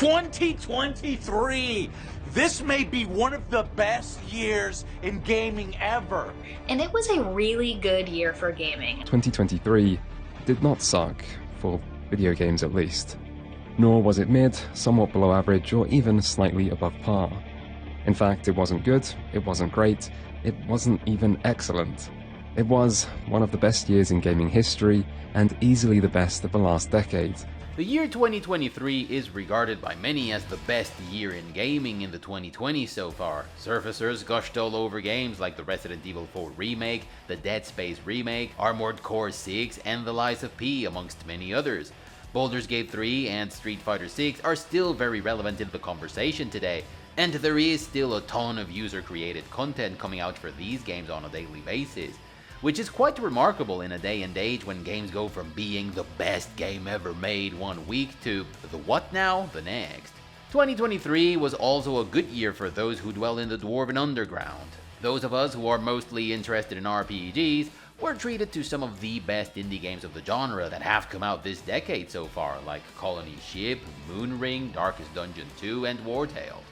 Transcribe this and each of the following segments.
2023! This may be one of the best years in gaming ever. And it was a really good year for gaming. 2023 did not suck, for video games at least. Nor was it mid, somewhat below average, or even slightly above par. In fact, it wasn't good, it wasn't great, it wasn't even excellent. It was one of the best years in gaming history, and easily the best of the last decade. The year 2023 is regarded by many as the best year in gaming in the 2020s so far. Surfacers gushed all over games like the Resident Evil 4 remake, the Dead Space remake, Armored Core 6, and The Lies of P, amongst many others. Baldur's Gate 3 and Street Fighter 6 are still very relevant in the conversation today, and there is still a ton of user-created content coming out for these games on a daily basis, which is quite remarkable in a day and age when games go from being the best game ever made one week to the what now the next. 2023 was also a good year for those who dwell in the Dwarven Underground. Those of us who are mostly interested in RPGs were treated to some of the best indie games of the genre that have come out this decade so far, like Colony Ship, Moonring, Darkest Dungeon 2, and War Tales.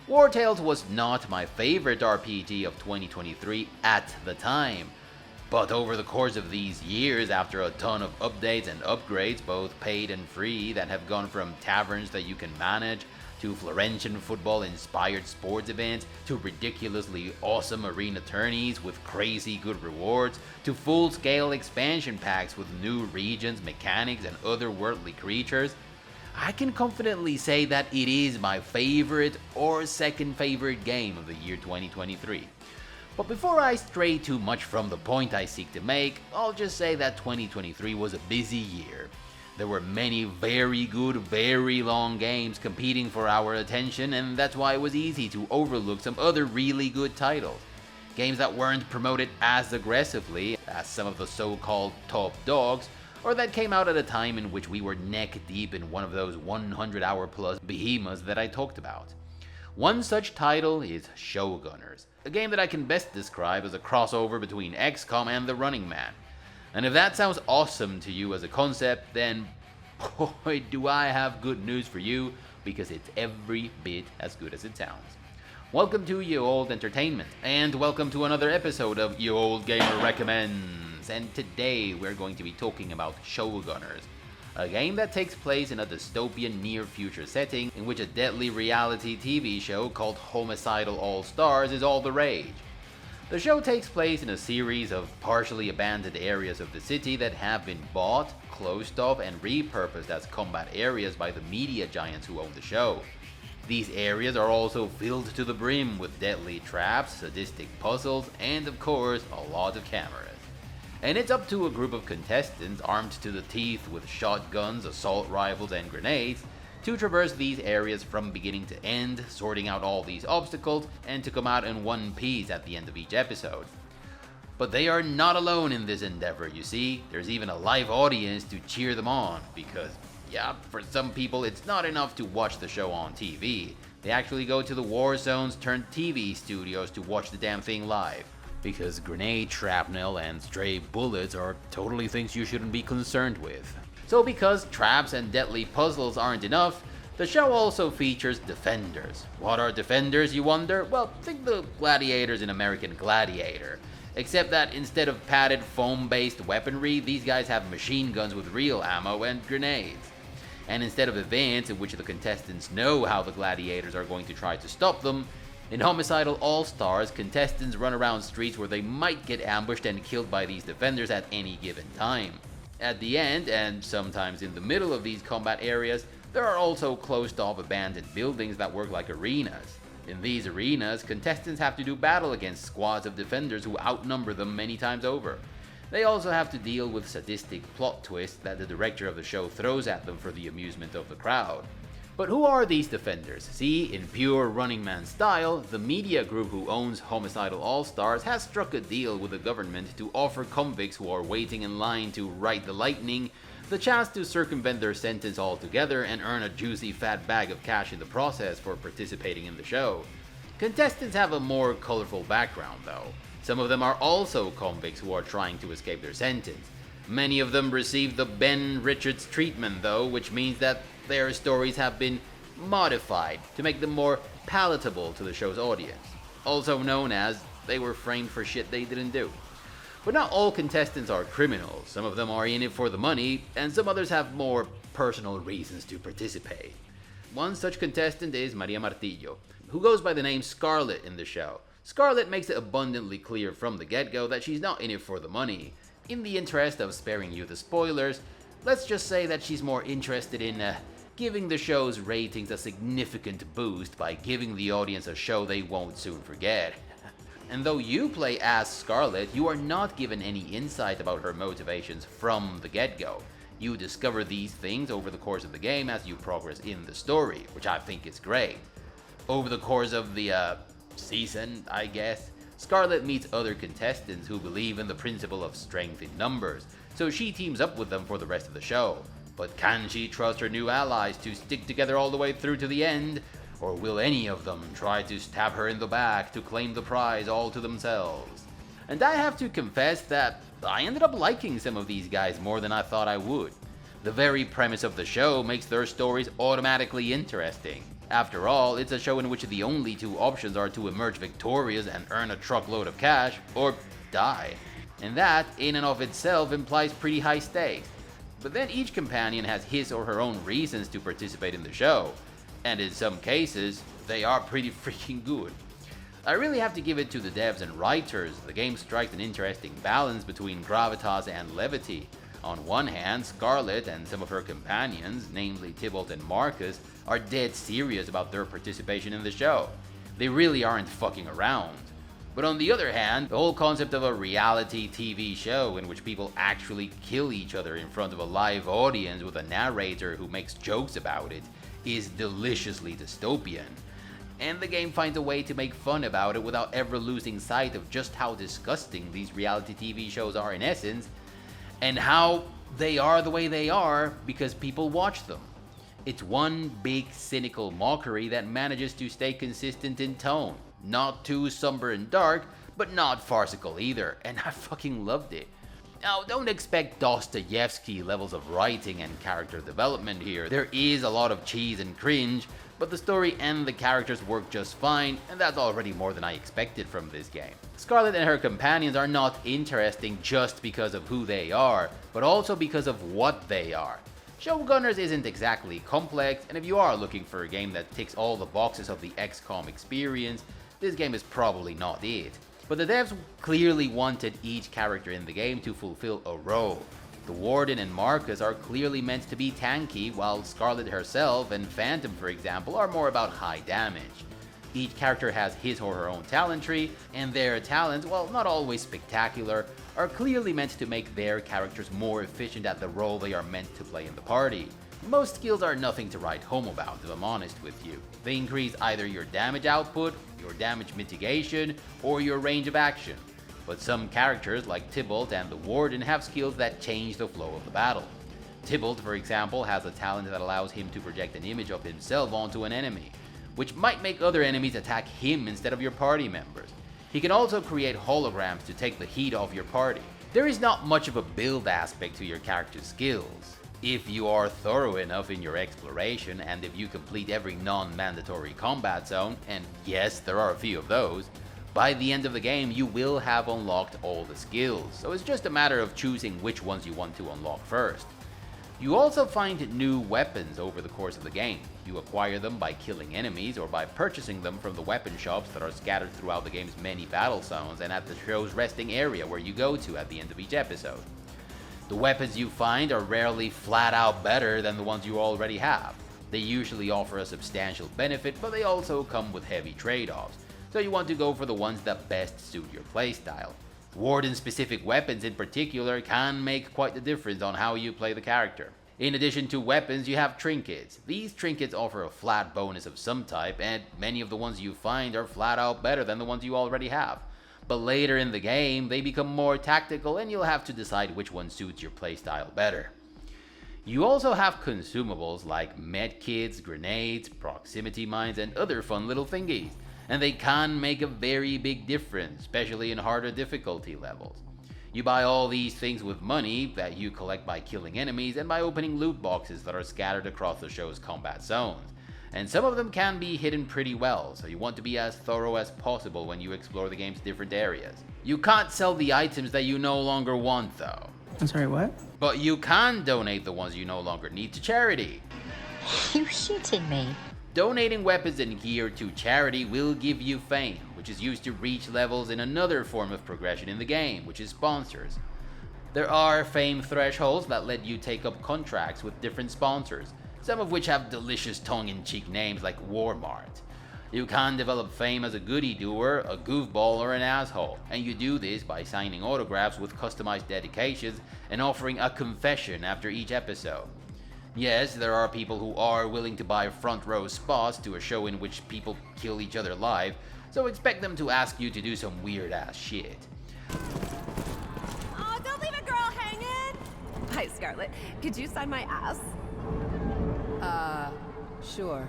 War Tales was not my favorite RPG of 2023 at the time, but over the course of these years, after a ton of updates and upgrades, both paid and free, that have gone from taverns that you can manage, to Florentian football-inspired sports events, to ridiculously awesome arena tourneys with crazy good rewards, to full-scale expansion packs with new regions, mechanics, and otherworldly creatures, I can confidently say that it is my favorite or second favorite game of the year 2023. But before I stray too much from the point I seek to make, I'll just say that 2023 was a busy year. There were many very good, very long games competing for our attention, and that's why it was easy to overlook some other really good titles. Games that weren't promoted as aggressively as some of the so-called top dogs, or that came out at a time in which we were neck deep in one of those 100-hour plus behemoths that I talked about. One such title is Showgunners, a game that I can best describe as a crossover between XCOM and The Running Man. And if that sounds awesome to you as a concept, then boy do I have good news for you, because it's every bit as good as it sounds. Welcome to Ye Old Entertainment, and welcome to another episode of Ye Old Gamer Recommends. And today we're going to be talking about Showgunners, a game that takes place in a dystopian near-future setting in which a deadly reality TV show called Homicidal All-Stars is all the rage. The show takes place in a series of partially abandoned areas of the city that have been bought, closed off, and repurposed as combat areas by the media giants who own the show. These areas are also filled to the brim with deadly traps, sadistic puzzles, and of course, a lot of cameras. And it's up to a group of contestants armed to the teeth with shotguns, assault rifles, and grenades to traverse these areas from beginning to end, sorting out all these obstacles, and to come out in one piece at the end of each episode. But they are not alone in this endeavor, you see. There's even a live audience to cheer them on, because, yeah, for some people it's not enough to watch the show on TV. They actually go to the war zones turned TV studios to watch the damn thing live. Because grenade shrapnel and stray bullets are totally things you shouldn't be concerned with. So because traps and deadly puzzles aren't enough, the show also features defenders. What are defenders, you wonder? Well, think the gladiators in American Gladiator. Except that instead of padded foam-based weaponry, these guys have machine guns with real ammo and grenades. And instead of events in which the contestants know how the gladiators are going to try to stop them, in Homicidal All-Stars, contestants run around streets where they might get ambushed and killed by these defenders at any given time. At the end, and sometimes in the middle of these combat areas, there are also closed-off abandoned buildings that work like arenas. In these arenas, contestants have to do battle against squads of defenders who outnumber them many times over. They also have to deal with sadistic plot twists that the director of the show throws at them for the amusement of the crowd. But who are these defenders? See, in pure Running Man style, the media group who owns Homicidal All-Stars has struck a deal with the government to offer convicts who are waiting in line to ride the lightning the chance to circumvent their sentence altogether and earn a juicy fat bag of cash in the process for participating in the show. Contestants have a more colorful background though. Some of them are also convicts who are trying to escape their sentence. Many of them receive the Ben Richards treatment though, which means that their stories have been modified to make them more palatable to the show's audience, also known as they were framed for shit they didn't do. But not all contestants are criminals. Some of them are in it for the money, and some others have more personal reasons to participate. One such contestant is Maria Martillo, who goes by the name Scarlet in the show. Scarlet makes it abundantly clear from the get-go that she's not in it for the money. In the interest of sparing you the spoilers, let's just say that she's more interested in giving the show's ratings a significant boost by giving the audience a show they won't soon forget. And though you play as Scarlet, you are not given any insight about her motivations from the get-go. You discover these things over the course of the game as you progress in the story, which I think is great. Over the course of the season, I guess, Scarlet meets other contestants who believe in the principle of strength in numbers, so she teams up with them for the rest of the show. But can she trust her new allies to stick together all the way through to the end? Or will any of them try to stab her in the back to claim the prize all to themselves? And I have to confess that I ended up liking some of these guys more than I thought I would. The very premise of the show makes their stories automatically interesting. After all, it's a show in which the only two options are to emerge victorious and earn a truckload of cash, or die. And that, in and of itself, implies pretty high stakes. But then each companion has his or her own reasons to participate in the show. And in some cases, they are pretty freaking good. I really have to give it to the devs and writers. The game strikes an interesting balance between gravitas and levity. On one hand, Scarlet and some of her companions, namely Tybalt and Marcus, are dead serious about their participation in the show. They really aren't fucking around. But on the other hand, the whole concept of a reality TV show in which people actually kill each other in front of a live audience with a narrator who makes jokes about it is deliciously dystopian. And the game finds a way to make fun about it without ever losing sight of just how disgusting these reality TV shows are in essence, and how they are the way they are because people watch them. It's one big cynical mockery that manages to stay consistent in tone. Not too somber and dark, but not farcical either, and I fucking loved it. Now, don't expect Dostoevsky levels of writing and character development here. There is a lot of cheese and cringe, but the story and the characters work just fine, and that's already more than I expected from this game. Scarlet and her companions are not interesting just because of who they are, but also because of what they are. Showgunners isn't exactly complex, and if you are looking for a game that ticks all the boxes of the XCOM experience, this game is probably not it. But the devs clearly wanted each character in the game to fulfill a role. The Warden and Marcus are clearly meant to be tanky, while Scarlet herself and Phantom, for example, are more about high damage. Each character has his or her own talent tree, and their talents, while not always spectacular, are clearly meant to make their characters more efficient at the role they are meant to play in the party. Most skills are nothing to write home about, if I'm honest with you. They increase either your damage output, your damage mitigation, or your range of action. But some characters, like Tybalt and the Warden, have skills that change the flow of the battle. Tybalt, for example, has a talent that allows him to project an image of himself onto an enemy, which might make other enemies attack him instead of your party members. He can also create holograms to take the heat off your party. There is not much of a build aspect to your character's skills. If you are thorough enough in your exploration, and if you complete every non-mandatory combat zone, and yes, there are a few of those, by the end of the game you will have unlocked all the skills, so it's just a matter of choosing which ones you want to unlock first. You also find new weapons over the course of the game. You acquire them by killing enemies or by purchasing them from the weapon shops that are scattered throughout the game's many battle zones and at the show's resting area where you go to at the end of each episode. The weapons you find are rarely flat out better than the ones you already have. They usually offer a substantial benefit, but they also come with heavy trade-offs, so you want to go for the ones that best suit your playstyle. Warden-specific weapons in particular can make quite the difference on how you play the character. In addition to weapons, you have trinkets. These trinkets offer a flat bonus of some type, and many of the ones you find are flat out better than the ones you already have. But later in the game, they become more tactical and you'll have to decide which one suits your playstyle better. You also have consumables like medkits, grenades, proximity mines, and other fun little thingies, and they can make a very big difference, especially in harder difficulty levels. You buy all these things with money that you collect by killing enemies and by opening loot boxes that are scattered across the show's combat zones. and some of them can be hidden pretty well, so you want to be as thorough as possible when you explore the game's different areas. You can't sell the items that you no longer want though. I'm sorry, what? But you can donate the ones you no longer need to charity. You shitting me? Donating weapons and gear to charity will give you fame, which is used to reach levels in another form of progression in the game, which is sponsors. There are fame thresholds that let you take up contracts with different sponsors, some of which have delicious tongue-in-cheek names like Walmart. You can develop fame as a goody doer, a goofball, or an asshole, and you do this by signing autographs with customized dedications and offering a confession after each episode. Yes, there are people who are willing to buy front row spots to a show in which people kill each other live, so expect them to ask you to do some weird ass shit. Oh, don't leave a girl hanging! Hi, Scarlett. Could you sign my ass? Sure.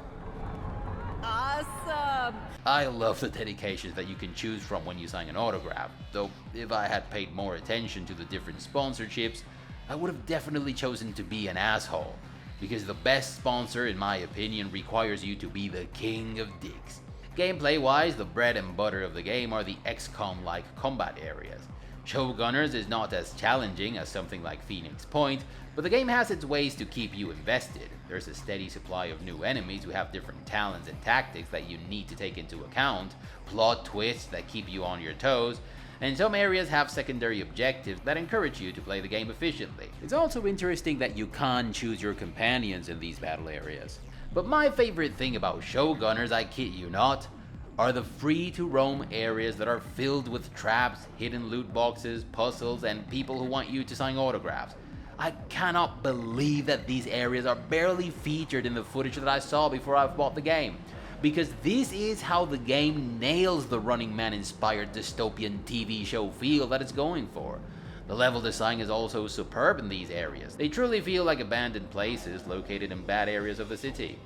Awesome! I love the dedications that you can choose from when you sign an autograph, though if I had paid more attention to the different sponsorships, I would have definitely chosen to be an asshole, because the best sponsor, in my opinion, requires you to be the king of dicks. Gameplay wise, the bread and butter of the game are the XCOM-like combat areas. Showgunners is not as challenging as something like Phoenix Point, but the game has its ways to keep you invested. There's a steady supply of new enemies who have different talents and tactics that you need to take into account, plot twists that keep you on your toes, and some areas have secondary objectives that encourage you to play the game efficiently. It's also interesting that you can choose your companions in these battle areas. But my favorite thing about Showgunners, I kid you not, are the free-to-roam areas that are filled with traps, hidden loot boxes, puzzles, and people who want you to sign autographs. I cannot believe that these areas are barely featured in the footage that I saw before I bought the game, because this is how the game nails the Running Man-inspired dystopian TV show feel that it's going for. The level design is also superb in these areas. They truly feel like abandoned places located in bad areas of the city.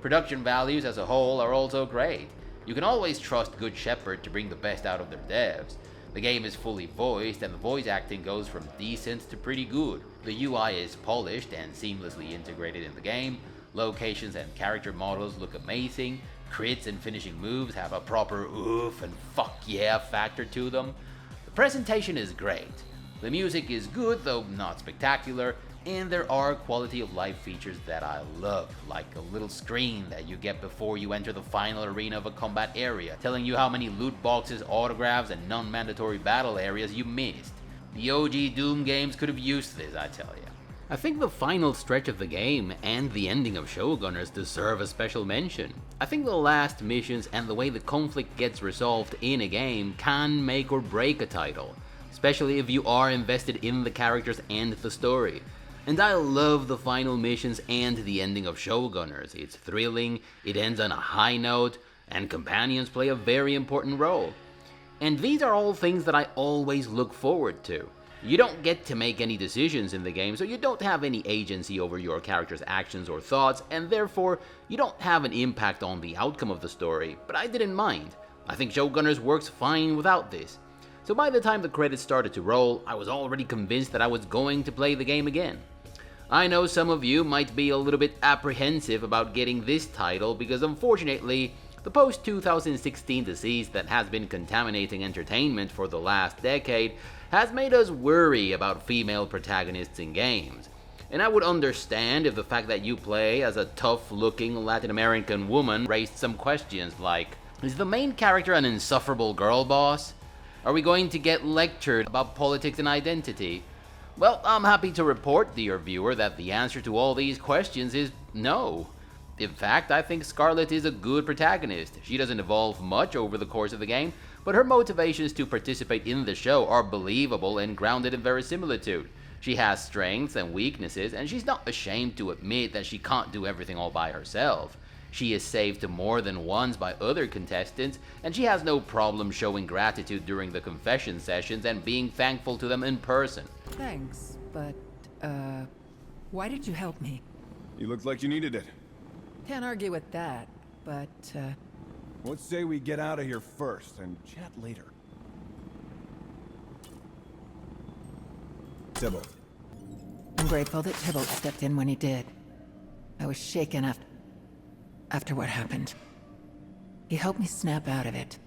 Production values as a whole are also great. You can always trust Good Shepherd to bring the best out of their devs. The game is fully voiced and the voice acting goes from decent to pretty good. The UI is polished and seamlessly integrated in the game. Locations and character models look amazing. Crits and finishing moves have a proper oof and fuck yeah factor to them. The presentation is great. The music is good, though not spectacular, and there are quality of life features that I love, like a little screen that you get before you enter the final arena of a combat area, telling you how many loot boxes, autographs, and non-mandatory battle areas you missed. The OG Doom games could have used this, I tell ya. I think the final stretch of the game and the ending of Showgunners deserve a special mention. I think the last missions and the way the conflict gets resolved in a game can make or break a title, especially if you are invested in the characters and the story. And I love the final missions and the ending of Showgunners. It's thrilling, it ends on a high note, and companions play a very important role. And these are all things that I always look forward to. You don't get to make any decisions in the game, so you don't have any agency over your character's actions or thoughts, and therefore, you don't have an impact on the outcome of the story, but I didn't mind. I think Showgunners works fine without this. So by the time the credits started to roll, I was already convinced that I was going to play the game again. I know some of you might be a little bit apprehensive about getting this title because unfortunately, the post-2016 disease that has been contaminating entertainment for the last decade has made us worry about female protagonists in games. And I would understand if the fact that you play as a tough-looking Latin American woman raised some questions like, is the main character an insufferable girl boss? Are we going to get lectured about politics and identity? Well, I'm happy to report, dear viewer, that the answer to all these questions is no. In fact, I think Scarlett is a good protagonist. She doesn't evolve much over the course of the game, but her motivations to participate in the show are believable and grounded in verisimilitude. She has strengths and weaknesses, and she's not ashamed to admit that she can't do everything all by herself. She is saved more than once by other contestants, and she has no problem showing gratitude during the confession sessions and being thankful to them in person. Thanks, but, why did you help me? You looked like you needed it. Can't argue with that, but, Let's say we get out of here first and chat later. Tybalt. I'm grateful that Tybalt stepped in when he did. I was shaken after... after what happened. He helped me snap out of it.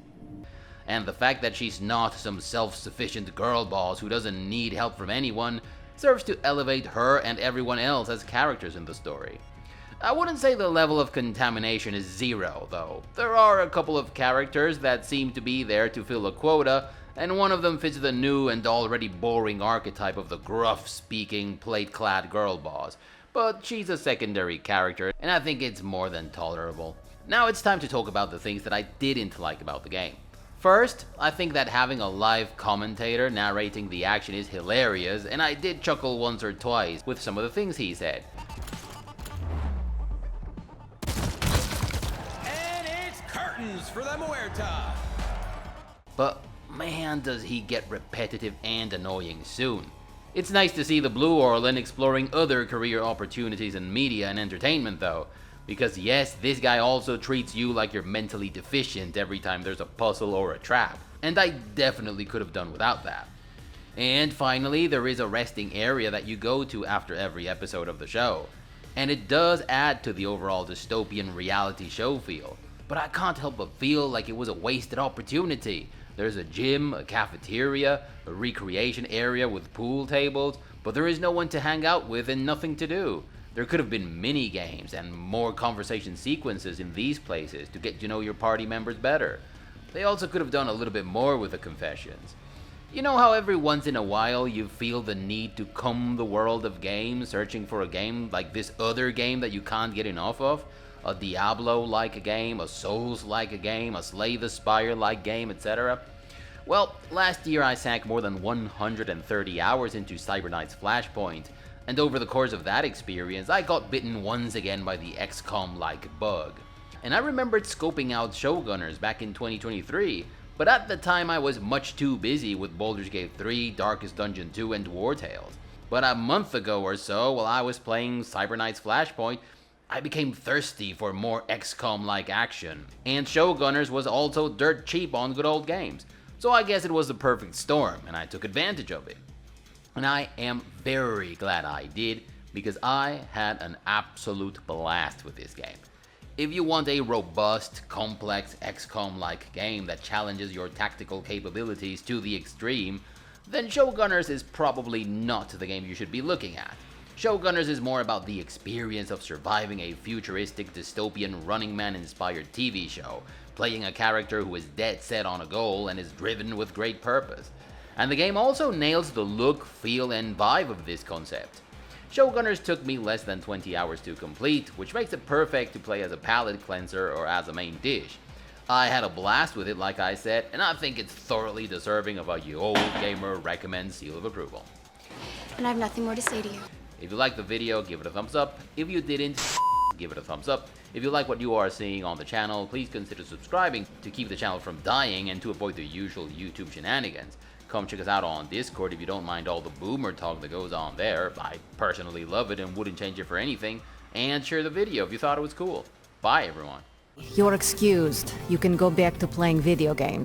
And the fact that she's not some self-sufficient girl boss who doesn't need help from anyone serves to elevate her and everyone else as characters in the story. I wouldn't say the level of contamination is zero, though. There are a couple of characters that seem to be there to fill a quota, and one of them fits the new and already boring archetype of the gruff-speaking, plate-clad girl boss. But she's a secondary character, and I think it's more than tolerable. Now it's time to talk about the things that I didn't like about the game. First, I think that having a live commentator narrating the action is hilarious, and I did chuckle once or twice with some of the things he said. And it's curtains for the muerta. But man, does he get repetitive and annoying soon. It's nice to see the Blue Orlan exploring other career opportunities in media and entertainment though, because yes, this guy also treats you like you're mentally deficient every time there's a puzzle or a trap, and I definitely could have done without that. And finally, there is a resting area that you go to after every episode of the show, and it does add to the overall dystopian reality show feel, but I can't help but feel like it was a wasted opportunity. There's a gym, a cafeteria, a recreation area with pool tables, but there is no one to hang out with and nothing to do. There could have been mini games and more conversation sequences in these places to get to know your party members better. They also could have done a little bit more with the confessions. You know how every once in a while you feel the need to comb the world of games, searching for a game like this other game that you can't get enough of? A Diablo-like game, a Souls-like game, a Slay the Spire-like game, etc.? Well, last year I sank more than 130 hours into Cybernight's Flashpoint, and over the course of that experience, I got bitten once again by the XCOM-like bug. And I remembered scoping out Showgunners back in 2023, but at the time I was much too busy with Baldur's Gate 3, Darkest Dungeon 2, and War Tales. But a month ago or so, while I was playing Cybernight's Flashpoint, I became thirsty for more XCOM-like action, and Showgunners was also dirt cheap on good old games. So I guess it was the perfect storm, and I took advantage of it. And I am very glad I did, because I had an absolute blast with this game. If you want a robust, complex XCOM-like game that challenges your tactical capabilities to the extreme, then Showgunners is probably not the game you should be looking at. Showgunners is more about the experience of surviving a futuristic dystopian Running Man-inspired TV show, playing a character who is dead set on a goal and is driven with great purpose. And the game also nails the look, feel, and vibe of this concept. Showgunners took me less than 20 hours to complete, which makes it perfect to play as a palate cleanser or as a main dish. I had a blast with it, like I said, and I think it's thoroughly deserving of a You Old Gamer Recommend seal of approval. And I have nothing more to say to you. If you liked the video, give it a thumbs up. If you didn't, give it a thumbs up. If you like what you are seeing on the channel, please consider subscribing to keep the channel from dying and to avoid the usual YouTube shenanigans. Come check us out on Discord if you don't mind all the boomer talk that goes on there. I personally love it and wouldn't change it for anything. And share the video if you thought it was cool. Bye everyone. You're excused. You can go back to playing video games.